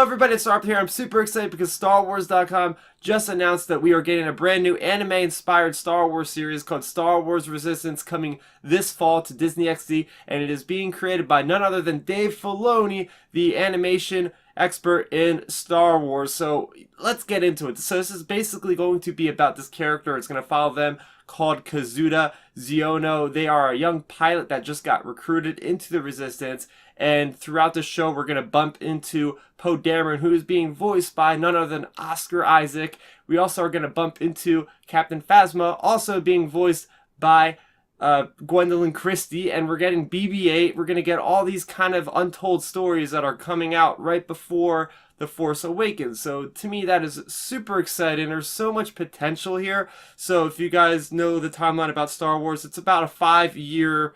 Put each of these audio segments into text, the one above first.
everybody, it's Starp here. I'm super excited because StarWars.com just announced that we are getting a brand new anime-inspired Star Wars series called Star Wars Resistance coming this fall to Disney XD, and it is being created by none other than Dave Filoni, the animation expert in Star Wars. So let's get into it. So this is basically going to be about this character. It's going to follow them, called Kazuda Xiono. They are a young pilot that just got recruited into the Resistance, and throughout the show we're going to bump into Poe Dameron, who is being voiced by none other than Oscar Isaac. We also are going to bump into Captain Phasma, also being voiced by Gwendolyn Christie, and we're getting BB-8. We're going to get all these kind of untold stories that are coming out right before The Force Awakens. So to me, that is super exciting. There's so much potential here. So if you guys know the timeline about Star Wars, it's about a 5-year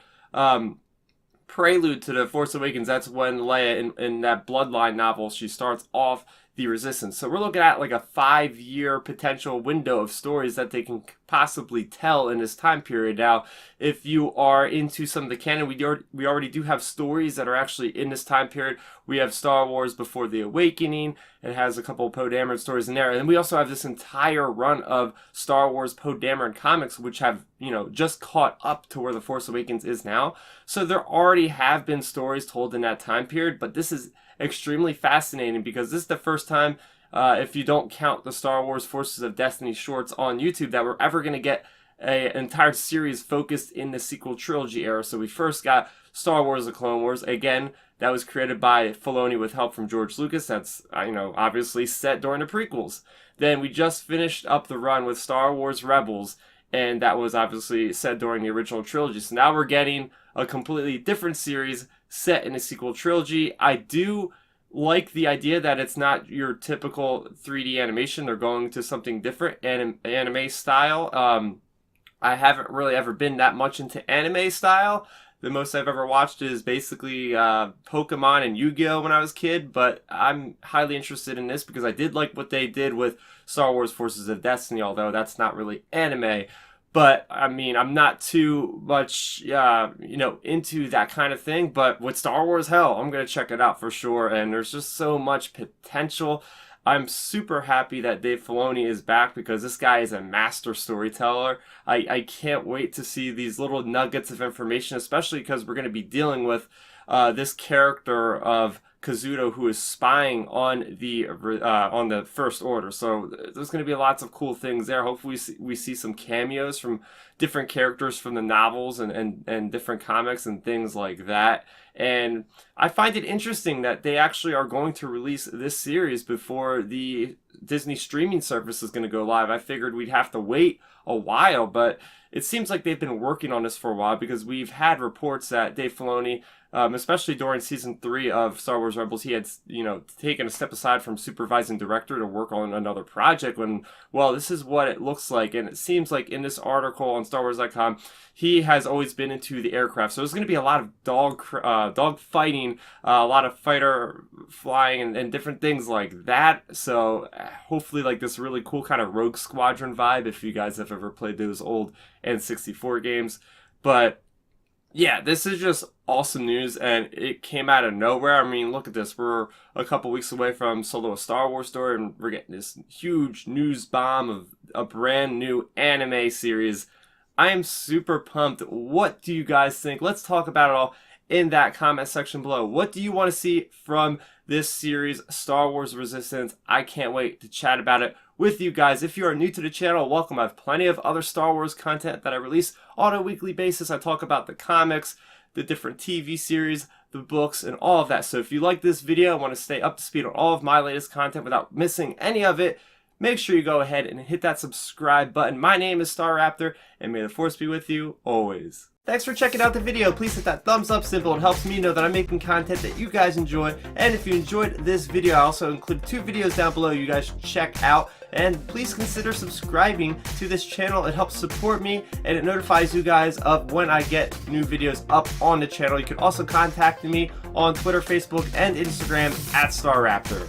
prelude to The Force Awakens. That's when Leia, in that Bloodline novel, she starts off the Resistance. So we're looking at like a 5-year potential window of stories that they can possibly tell in this time period. Now, if you are into some of the canon, we already do have stories that are actually in this time period. We have Star Wars Before the Awakening. It has a couple of Poe Dameron stories in there. And then we also have this entire run of Star Wars Poe Dameron comics, which have, just caught up to where The Force Awakens is now. So there already have been stories told in that time period, but this is extremely fascinating because this is the first time, if you don't count the Star Wars Forces of Destiny shorts on YouTube, that we're ever going to get an entire series focused in the sequel trilogy era. So we first got Star Wars: The Clone Wars. Again, that was created by Filoni with help from George Lucas. That's, obviously set during the prequels. Then we just finished up the run with Star Wars Rebels, and that was obviously set during the original trilogy. So now we're getting a completely different series set in a sequel trilogy. I do like the idea that it's not your typical 3D animation. They're going to something different, anime style. I haven't really ever been that much into anime style. The most I've ever watched is basically Pokemon and Yu-Gi-Oh! When I was a kid, but I'm highly interested in this because I did like what they did with Star Wars Forces of Destiny, although that's not really anime. But, I'm not too much, into that kind of thing. But with Star Wars, hell, I'm going to check it out for sure. And there's just so much potential. I'm super happy that Dave Filoni is back because this guy is a master storyteller. I can't wait to see these little nuggets of information, especially because we're going to be dealing with this character of Kazuda, who is spying on the First Order. So there's going to be lots of cool things there. Hopefully we see some cameos from different characters from the novels and different comics and things like that. And I find it interesting that they actually are going to release this series before the Disney streaming service is going to go live. I figured we'd have to wait a while, but it seems like they've been working on this for a while because we've had reports that Dave Filoni, especially during season 3 of Star Wars Rebels, he had, taken a step aside from supervising director to work on another project when, well, this is what it looks like. And it seems like in this article on StarWars.com, he has always been into the aircraft. So there's going to be a lot of dog fighting, a lot of fighter flying and different things like that. So hopefully like this really cool kind of Rogue Squadron vibe if you guys have ever played those old N64 games. But yeah, this is just awesome news, and it came out of nowhere. Look at this. We're a couple weeks away from Solo a Star Wars story, and we're getting this huge news bomb of a brand new anime series. I am super pumped. What do you guys think? Let's talk about it all in that comment section below. What do you want to see from this series, Star Wars Resistance? I can't wait to chat about it with you guys. If you are new to the channel, welcome. I have plenty of other Star Wars content that I release on a weekly basis. I talk about the comics, the different TV series, the books, and all of that. So if you like this video and want to stay up to speed on all of my latest content without missing any of it, make sure you go ahead and hit that subscribe button. My name is Star Raptor, and may the Force be with you always. Thanks for checking out the video. Please hit that thumbs up symbol. It helps me know that I'm making content that you guys enjoy. And if you enjoyed this video, I also include 2 videos down below you guys should check out. And please consider subscribing to this channel. It helps support me and it notifies you guys of when I get new videos up on the channel. You can also contact me on Twitter, Facebook, and Instagram at StarRaptor.